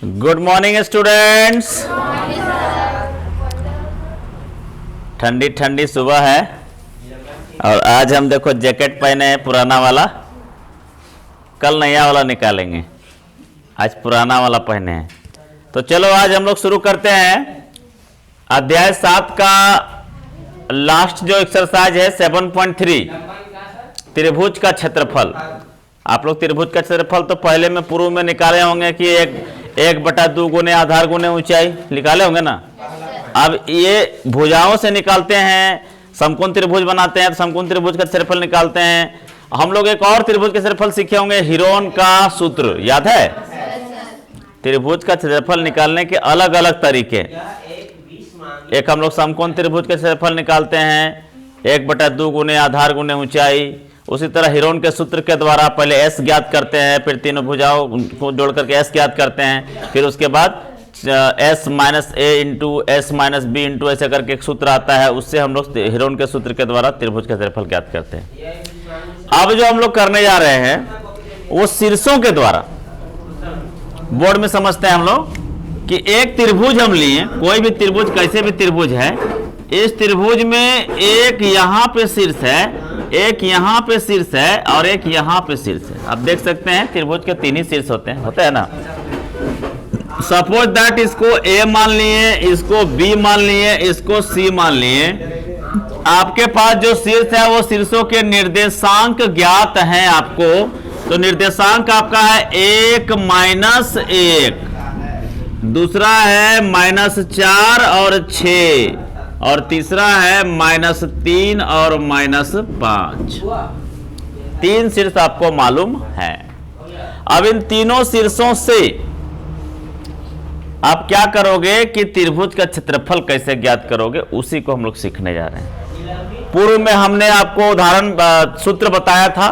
Good morning students. ठंडी ठंडी सुबह है और आज हम देखो जैकेट पहने हैं पुराना वाला, कल नया वाला निकालेंगे, आज पुराना वाला पहने हैं। तो चलो आज हम लोग शुरू करते हैं अध्याय 7 का लास्ट जो एक्सरसाइज है 7.3 त्रिभुज का क्षेत्रफल। आप लोग त्रिभुज का क्षेत्रफल तो पहले में पूर्व में निकाले होंगे कि 1/2 गुने आधार गुने ऊंचाई निकाले होंगे ना। अब ये भुजाओं से निकालते हैं, समकोण त्रिभुज बनाते हैं तो समकोण त्रिभुज का क्षेत्रफल निकालते हैं। हम लोग एक और त्रिभुज का क्षेत्रफल सीखे होंगे, हीरोन का सूत्र याद है। त्रिभुज का क्षेत्रफल निकालने के अलग अलग तरीके, एक हम लोग समकोण त्रिभुज का क्षेत्रफल निकालते हैं 1/2 गुने आधार गुने ऊंचाई। उसी तरह हीरोन के सूत्र के द्वारा पहले s ज्ञात करते हैं, फिर तीनों भुजाओं को जोड़ करके s ज्ञात करते हैं, फिर उसके बाद s minus a into s minus b into ऐसे करके एक सूत्र आता है, उससे हम लोग हीरोन के सूत्र के द्वारा त्रिभुज का क्षेत्रफल ज्ञात करते हैं। अब जो हम लोग करने जा रहे हैं वो शीर्षों के द्वारा बोर्ड में समझते हैं हम लोग कि एक त्रिभुज हम लिए, कोई भी त्रिभुज कैसे भी त्रिभुज है, इस त्रिभुज में एक यहाँ पे शीर्ष है, एक यहाँ पे शीर्ष है और एक यहाँ पे शीर्ष है। आप देख सकते हैं त्रिभुज के 3 ही शीर्ष होते हैं ना। सपोज दैट इसको A मान लिए, इसको B मान लिए, इसको C मान लिए। आपके पास जो शीर्ष है वो शीर्षों के निर्देशांक ज्ञात हैं आपको। तो निर्देशांक आपका है 1 माइनस 1, दूसरा है -4 और 6 और तीसरा है -3 और -5। 3 शीर्ष आपको मालूम है। अब इन तीनों शीर्षों से आप क्या करोगे कि त्रिभुज का क्षेत्रफल कैसे ज्ञात करोगे, उसी को हम लोग सीखने जा रहे हैं। पूर्व में हमने आपको उदाहरण सूत्र बताया था।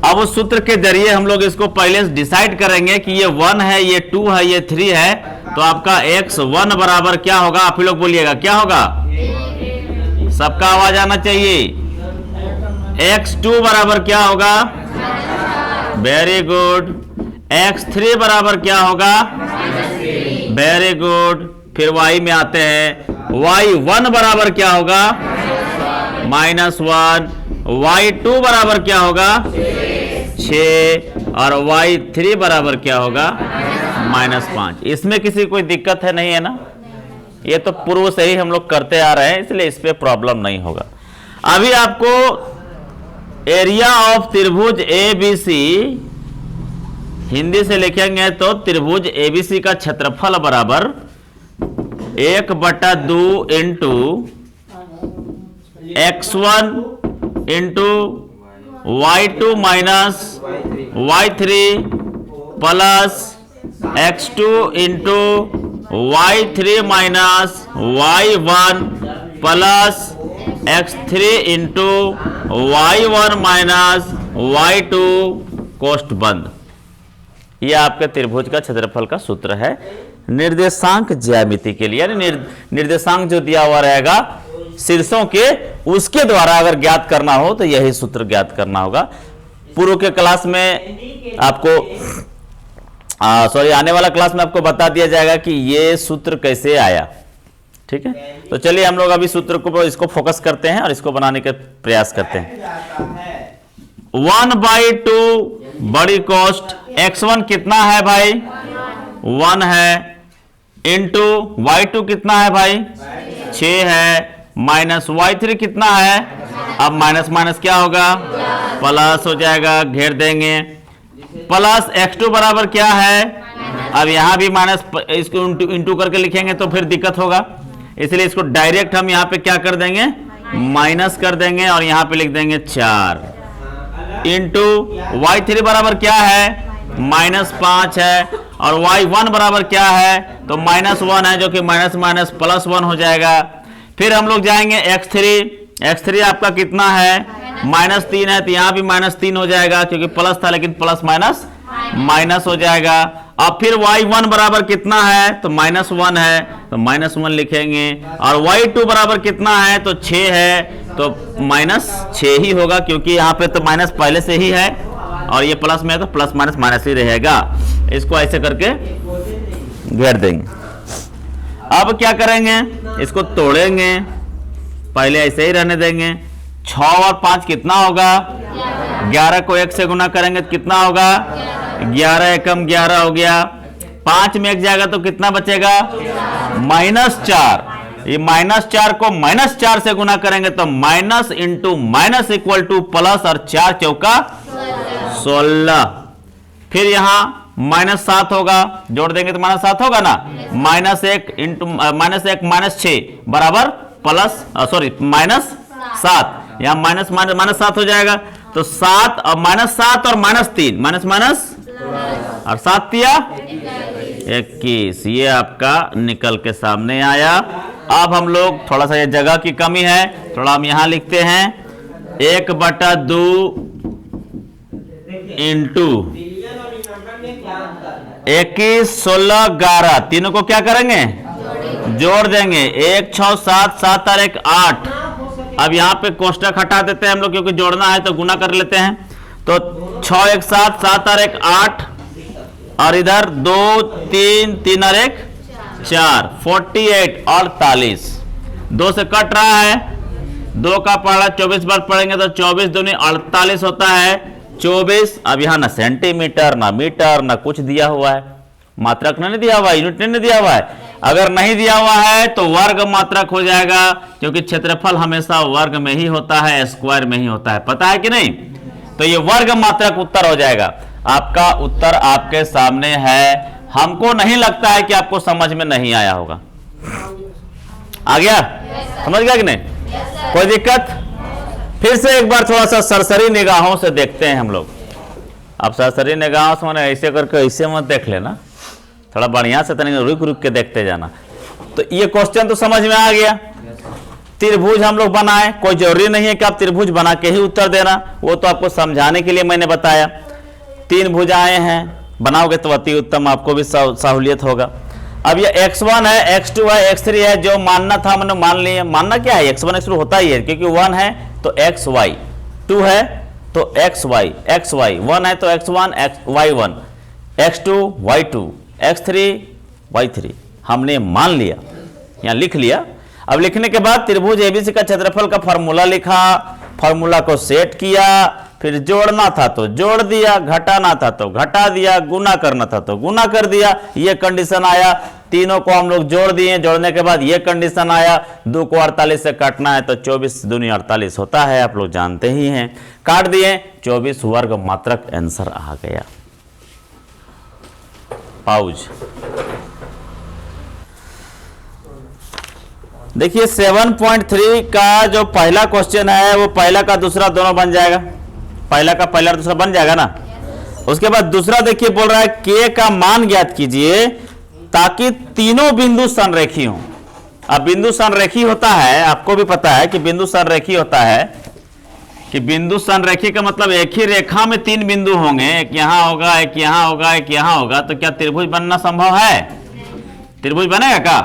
अब उस सूत्र के जरिए हम लोग इसको पहले डिसाइड करेंगे कि ये 1 है, ये 2 है, ये 3 है। तो आपका x1 बराबर क्या होगा, आप ही लोग बोलिएगा क्या होगा, सबका आवाज आना चाहिए। x2 बराबर क्या होगा, वेरी गुड। x3 बराबर क्या होगा, वेरी गुड। फिर y में आते हैं, y1 बराबर क्या होगा, -1। y2 बराबर क्या होगा, 6 और y3 बराबर क्या होगा, -5। इसमें किसी कोई दिक्कत है नहीं है ना, ये तो पूर्व से ही हम लोग करते आ रहे हैं, इसलिए इस पे प्रॉब्लम नहीं होगा। अभी आपको एरिया ऑफ त्रिभुज ABC हिंदी से लिखेंगे तो त्रिभुज ABC का क्षेत्रफल बराबर 1/2 into x1 into y2 minus y3 plus x2 into y3 minus y1 plus x3 into y1 minus y2 कोष्ठ बंद। यह आपके त्रिभुज का क्षेत्रफल का सूत्र है निर्देशांक ज्यामिति के लिए, यानी निर्देशांक जो दिया हुआ रहेगा शीर्षों के, उसके द्वारा अगर ज्ञात करना हो तो यही सूत्र ज्ञात करना होगा। पूर्व के क्लास में आपको आने वाला क्लास में आपको बता दिया जाएगा कि ये सूत्र कैसे आया। ठीक है, तो चलिए हम लोग अभी सूत्र को इसको फोकस करते हैं और इसको बनाने का प्रयास करते हैं। 1/2 बड़ी कोष्ठ x1 कितना है भाई, 1 है, इंटू y2 कितना है भाई, 6 है, माइनस y3 कितना है, अब माइनस माइनस क्या होगा, प्लस हो जाएगा, घेर देंगे। प्लस x2 बराबर क्या है, अब यहां भी माइनस, इसको इंटू करके लिखेंगे तो फिर दिक्कत होगा, इसलिए इसको डायरेक्ट हम यहां पे क्या कर देंगे, माइनस कर देंगे और यहां पे लिख देंगे 4 इंटू y3 बराबर क्या है, -5 है और y1 बराबर क्या है, तो -1 है, जो कि माइनस माइनस +1 हो जाएगा। फिर हम लोग जाएंगे x3 आपका कितना है, -3 है, तो यहाँ भी -3 हो जाएगा, क्योंकि प्लस था लेकिन प्लस माइनस माइनस हो जाएगा। अब फिर y1 बराबर कितना है, तो -1 है, तो -1 लिखेंगे और y2 बराबर कितना है, तो 6 है, तो -6 ही होगा, क्योंकि यहाँ पे तो माइनस पहले से ही है और ये प्लस में है तो प्लस माइनस माइनस ही रहेगा। इसको ऐसे करके घेर देंगे। अब क्या करेंगे, इसको तोड़ेंगे, पहले ऐसे ही रहने देंगे। 6 और 5 कितना होगा, 11 को 1 से गुना करेंगे तो कितना होगा, 11 एकम 11 हो गया। 5 में 1 जाएगा तो कितना बचेगा, -4। ये -4 को -4 से गुना करेंगे तो minus into minus equal two plus, और 4 चौका 16। फिर यहां -7 होगा, जोड़ देंगे तो -7 होगा ना। -1 इंटू -1 -6 बराबर प्लस, सॉरी -7, यहां -7 हो जाएगा। तो 7 और -7 और -3 माइनस और 7 दिया 21, ये आपका निकल के सामने आया। अब हम लोग थोड़ा सा, ये जगह की कमी है, थोड़ा हम यहां लिखते हैं 1/2 इंटू 21, 16, 11, तीनों को क्या करेंगे, जोड़ देंगे। 1 6 7 7 और 1 8। अब यहाँ पे कोष्टक हटा देते हैं हम लोग, क्योंकि जोड़ना है तो गुना कर लेते हैं। तो 6 1 7 7 और 1 8, और इधर 2 3 3 और 1 4, 48 48। 2 से कट रहा है, 2 का पढ़ा 24 बार पढ़ेंगे तो 24 दूनी 48 होता है 24। अब यहाँ ना सेंटीमीटर ना मीटर ना कुछ दिया हुआ है, मात्रक नहीं दिया हुआ है, यूनिट नहीं दिया हुआ है। अगर नहीं दिया हुआ है तो वर्ग मात्रक हो जाएगा, क्योंकि क्षेत्रफल हमेशा वर्ग में ही होता है, स्क्वायर में ही होता है, पता है कि नहीं। तो ये वर्ग मात्रक उत्तर हो जाएगा। आपका उत्तर आपके सामने है। हमको नहीं लगता है कि आपको समझ में नहीं आया होगा। आ गया, समझ गया कि नहीं, कोई दिक्कत। फिर से एक बार थोड़ा सा सरसरी निगाहों से देखते हैं हम लोग। अब सरसरी निगाहों से मैंने ऐसे करके ऐसे मत देख लेना, थोड़ा बढ़िया से तनिक रुक रुक के देखते जाना। तो ये क्वेश्चन तो समझ में आ गया। त्रिभुज हम लोग बनाए, कोई जरूरी नहीं है कि आप त्रिभुज बना के ही उत्तर देना, वो तो आपको समझाने के लिए मैंने बताया। 3 भुजाएं हैं, बनाओगे तो अति उत्तम, आपको भी सहूलियत होगा। अब ये x1 है, x2 है, x3 है, जो मानना था मैंने मान लिए। मानना क्या है, x1 x2 होता ही है, क्योंकि 1 है तो xy, 2 है तो xy, 1 है तो x1 y1, x2 y2, x3 y3, हमने मान लिया, यहाँ लिख लिया। अब लिखने के बाद त्रिभुज एबीसी का क्षेत्रफल का फॉर्मूला लिखा, फॉर्मूला को सेट किया, फिर जोड़ना था तो जोड़ दिया, घटाना था तो घटा दिया, गुना करना था तो गुना कर दिया। ये कंडीशन आया, तीनों को हम लोग जोड़ दिए, जोड़ने के बाद ये कंडीशन आया, 2 को 48 से काटना है तो 24 दूनी 48 होता है, आप लोग जानते ही हैं। काट दिए, 24 वर्ग मात्रक आंसर आ गया। पाउज। देखिए 7.3 का जो पहला क्वेश्चन है वो पहला का दूसरा दोनों बन जाएगा, पहला का पहला दूसरा बन जाएगा ना। उसके बाद दूसरा देखिए बोल रहा है के का मान ज्ञात कीजिए ताकि तीनों बिंदु संरेखी हों। अब बिंदु संरेखी होता है, आपको भी पता है कि बिंदु संरेखी होता है, कि बिंदु संरेखी का मतलब एक ही रेखा में 3 बिंदु होंगे, एक यहां होगा, एक यहां होगा, एक यहां होगा। तो क्या त्रिभुज बनना संभव है? त्रिभुज बनेगा क्या?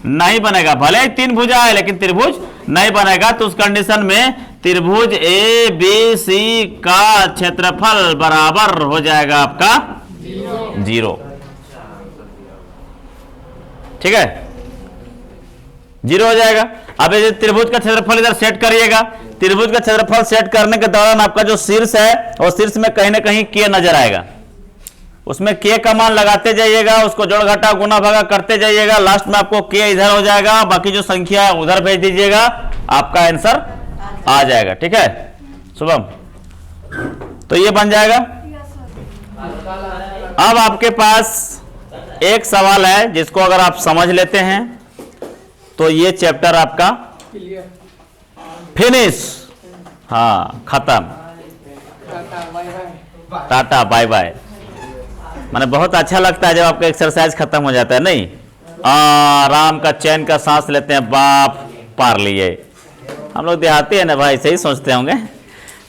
नहीं बनेगा। भले ही 3 भुजा है लेकिन त्रिभुज नहीं बनेगा। तो उस कंडीशन में त्रिभुज ए बी सी का क्षेत्रफल बराबर हो जाएगा आपका 0। ठीक है, 0 हो जाएगा। अब ये त्रिभुज का क्षेत्रफल इधर सेट करिएगा। त्रिभुज का क्षेत्रफल सेट करने के दौरान आपका जो शीर्ष है और शीर्ष में कहीं ना कहीं के नजर आएगा, उसमें के का मान लगाते जाइएगा, उसको जोड़ घटा गुना भागा करते जाइएगा। लास्ट में आपको के इधर हो जाएगा, बाकी जो संख्या है उधर भेज दीजिएगा, आपका आंसर आ जाएगा। ठीक है शुभम, तो ये बन जाएगा। अब आपके पास एक सवाल है जिसको अगर आप समझ लेते हैं तो ये चैप्टर आपका फिनिश, हाँ खत्म, टाटा बाय बाय। माने बहुत अच्छा लगता है जब आपका एक्सरसाइज खत्म हो जाता है, नहीं आराम का चैन का सांस लेते हैं, बाप पार लिए। हम लोग देहाती है ना भाई, सही सोचते होंगे।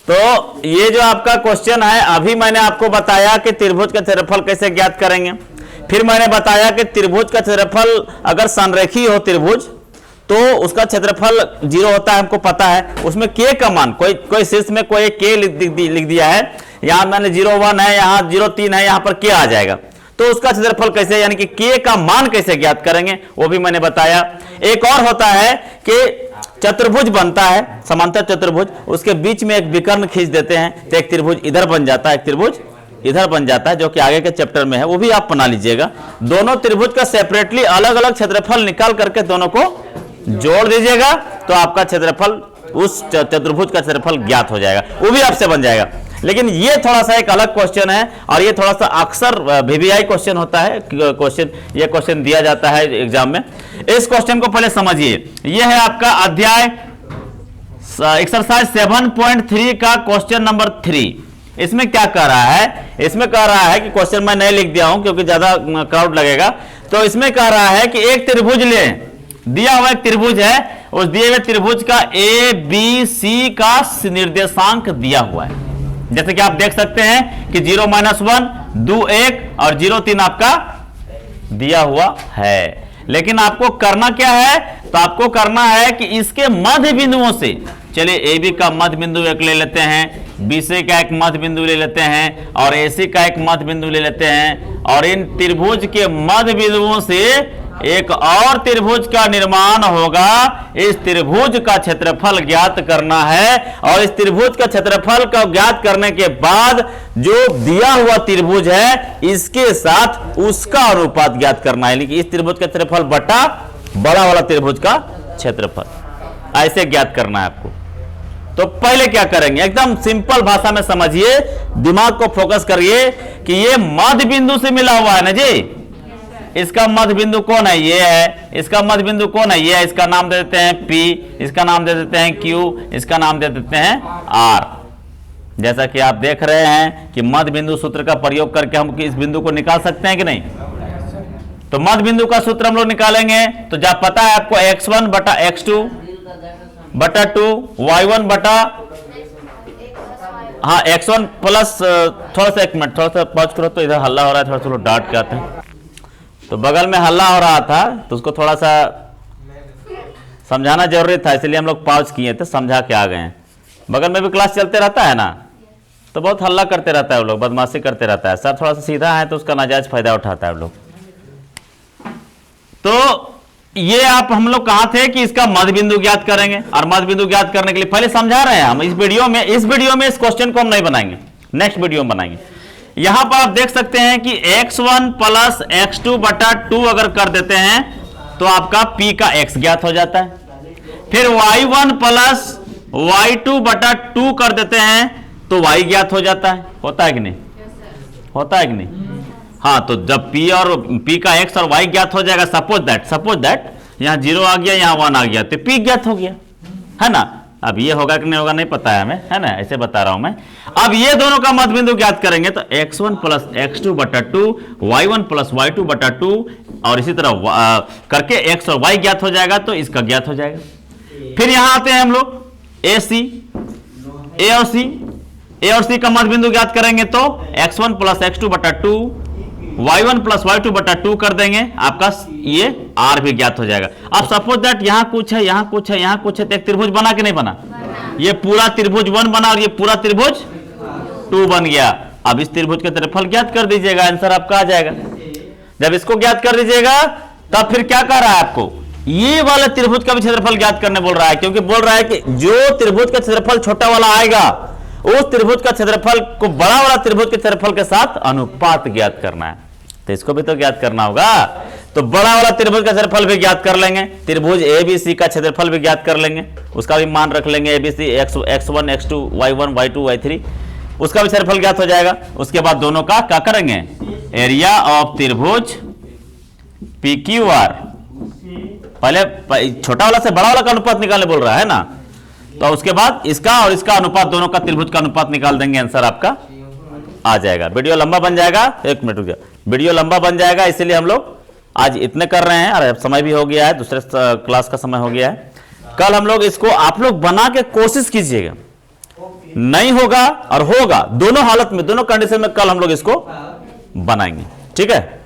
तो ये जो आपका क्वेश्चन है, अभी मैंने आपको बताया कि त्रिभुज का क्षेत्रफल कैसे ज्ञात करेंगे। फिर मैंने बताया कि त्रिभुज का क्षेत्रफल अगर संरेखी हो त्रिभुज तो उसका क्षेत्रफल 0 होता है, हमको पता है। उसमें के का मान कोई शीर्ष में कोई के लिख दिया है, यहाँ मैंने 0 1 है, यहाँ 0 3 है, यहाँ पर के आ जाएगा। तो उसका क्षेत्रफल कैसे, यानी कि k का मान कैसे ज्ञात करेंगे वो भी मैंने बताया। एक और होता है कि चतुर्भुज बनता है, समांतर चतुर्भुज, उसके बीच में एक विकर्ण खींच देते हैं तो एक त्रिभुज इधर बन जाता है, एक त्रिभुज इधर बन जाता है, जो कि आगे के चैप्टर में है, वो भी आप बना लीजिएगा। दोनों त्रिभुज का सेपरेटली अलग अलग क्षेत्रफल निकाल करके दोनों को जोड़ दीजिएगा तो आपका क्षेत्रफल, उस चतुर्भुज का क्षेत्रफल ज्ञात हो जाएगा, वो भी आपसे बन जाएगा। लेकिन ये थोड़ा सा एक अलग क्वेश्चन है और ये थोड़ा सा अक्सर वीवीआई क्वेश्चन होता है, ये क्वेश्चन दिया जाता है एग्जाम में। इस क्वेश्चन को पहले समझिए। ये है आपका अध्याय एक्सरसाइज 7.3 का क्वेश्चन नंबर 3। इसमें क्या कह रहा है, इसमें कह रहा है कि क्वेश्चन मैं नहीं लिख दिया हूं क्योंकि ज्यादा क्राउड लगेगा। तो इसमें कह रहा है कि एक त्रिभुज ले, दिया हुआ एक त्रिभुज है, उस दिए हुए त्रिभुज का ए बी सी का निर्देशांक दिया हुआ है। जैसे कि आप देख सकते हैं कि 0 - 1 2 1 और 0 3 आपका दिया हुआ है। लेकिन आपको करना क्या है, तो आपको करना है कि इसके मध्य बिंदुओं से, चलिए ए बी का मध्य बिंदु एक ले लेते हैं, बी सी का एक मध्य बिंदु ले लेते हैं और ए सी का एक मध्य बिंदु ले लेते हैं, और इन त्रिभुज के मध्य बिंदुओं से एक और त्रिभुज का निर्माण होगा। इस त्रिभुज का क्षेत्रफल ज्ञात करना है और इस त्रिभुज का क्षेत्रफल का ज्ञात करने के बाद जो दिया हुआ त्रिभुज है इसके साथ उसका अनुपात ज्ञात करना है, यानी कि इस त्रिभुज का क्षेत्रफल बटा बड़ा वाला त्रिभुज का क्षेत्रफल, ऐसे ज्ञात करना है आपको। तो पहले क्या करेंगे, एकदम सिंपल भाषा में समझिए, दिमाग को फोकस करिए कि ये मध्य बिंदु से मिला हुआ है ना जी। इसका मध्य बिंदु कौन है, ये है। इसका मध्य बिंदु कौन है, ये है। इसका नाम दे देते हैं P, इसका नाम दे देते हैं Q, इसका नाम दे देते हैं R। जैसा कि आप देख रहे हैं कि मध्य बिंदु सूत्र का प्रयोग करके हम इस बिंदु को निकाल सकते हैं कि नहीं। तो मध्य बिंदु का सूत्र हम लोग निकालेंगे तो जब पता है आपको x1 बटा x2 बटा 2 y1 बटा, हाँ x1 प्लस, थोड़ा सा एक मिनट, थोड़ा सा पॉज करो, तो इधर हल्ला हो रहा है, थोड़ा सा डांट के आते हैं। तो बगल में हल्ला हो रहा था तो उसको थोड़ा सा समझाना जरूरी था, इसलिए हम लोग पॉज किए थे, समझा के आ गए हैं। बगल में भी क्लास चलते रहता है ना, तो बहुत हल्ला करते रहता है वो लोग, बदमाशी करते रहता है। सर थोड़ा सा सीधा है तो उसका नाजायज फायदा उठाता है वो लोग। तो ये आप हम लोग कहा थे कि इसका मध्य बिंदु ज्ञात करेंगे, और मध्य बिंदु ज्ञात करने के लिए पहले समझा रहे हैं हम इस वीडियो में। इस क्वेश्चन को हम नहीं बनाएंगे, नेक्स्ट वीडियो में बनाएंगे। यहां पर आप देख सकते हैं कि x1 प्लस x2 बटा 2 अगर कर देते हैं तो आपका p का x ज्ञात हो जाता है। फिर y1 प्लस y2 बटा 2 कर देते हैं तो y ज्ञात हो जाता है। होता है कि नहीं, होता है कि नहीं। हाँ, तो जब p और p का x और y ज्ञात हो जाएगा, सपोज दैट यहाँ 0 आ गया, यहाँ 1 आ गया, तो p ज्ञात हो गया, है ना। अब ये होगा कि नहीं होगा नहीं पता है हमें, है ना, ऐसे बता रहा हूं मैं। अब ये दोनों का मध्य बिंदु ज्ञात करेंगे तो x1 प्लस x2 बटा 2, y1 प्लस y2 बटा 2, और इसी तरह करके x और y ज्ञात हो जाएगा, तो इसका ज्ञात हो जाएगा। फिर यहां आते हैं हम लोग ए और c का मध्य बिंदु ज्ञात करेंगे तो x1 प्लस x2 बटा 2, y1 प्लस y2 बटा 2 कर देंगे, आपका ये r भी ज्ञात हो जाएगा। अब सपोज दैट यहाँ कुछ है, यहाँ कुछ है, यहाँ कुछ है, तो एक त्रिभुज बना कि नहीं बना, ये पूरा त्रिभुज 1 बना और ये पूरा त्रिभुज 2 बन गया। अब इस त्रिभुज के क्षेत्रफल ज्ञात कर दीजिएगा, आंसर आपका आ जाएगा। जब इसको ज्ञात कर दीजिएगा तब फिर क्या कर रहा है आपको, ये वाला त्रिभुज का भी क्षेत्रफल ज्ञात करने बोल रहा है, क्योंकि बोल रहा है कि जो त्रिभुज का क्षेत्रफल छोटा वाला आएगा उस त्रिभुज का क्षेत्रफल को बड़ा वाला त्रिभुज के क्षेत्रफल के साथ अनुपात ज्ञात करना है। तो इसको भी तो ज्ञात करना होगा, तो बड़ा वाला त्रिभुज का क्षेत्रफल भी ज्ञात कर लेंगे, त्रिभुज ABC का क्षेत्रफल भी ज्ञात कर लेंगे, उसका भी मान रख लेंगे ABC x1 x2 y1 y2 y3, उसका भी क्षेत्रफल ज्ञात हो जाएगा। उसके बाद दोनों का क्या करेंगे, एरिया ऑफ त्रिभुज PQR, पहले छोटा वाला से बड़ा वाला का अनुपात निकालने बोल रहा है ना, तो उसके बाद इसका और इसका अनुपात, दोनों का त्रिभुज का अनुपात निकाल देंगे, आंसर आपका आ जाएगा। वीडियो लंबा बन जाएगा, एक मिनट रुक जाओ, वीडियो लंबा बन जाएगा, इसलिए हम लोग आज इतने कर रहे हैं, और समय भी हो गया है, दूसरे क्लास का समय हो गया है। कल हम लोग इसको आप लोग बना के कोशिश कीजिएगा, नहीं होगा और होगा, दोनों हालत में, दोनों कंडीशन में कल हम लोग इसको बनाएंगे, ठीक है।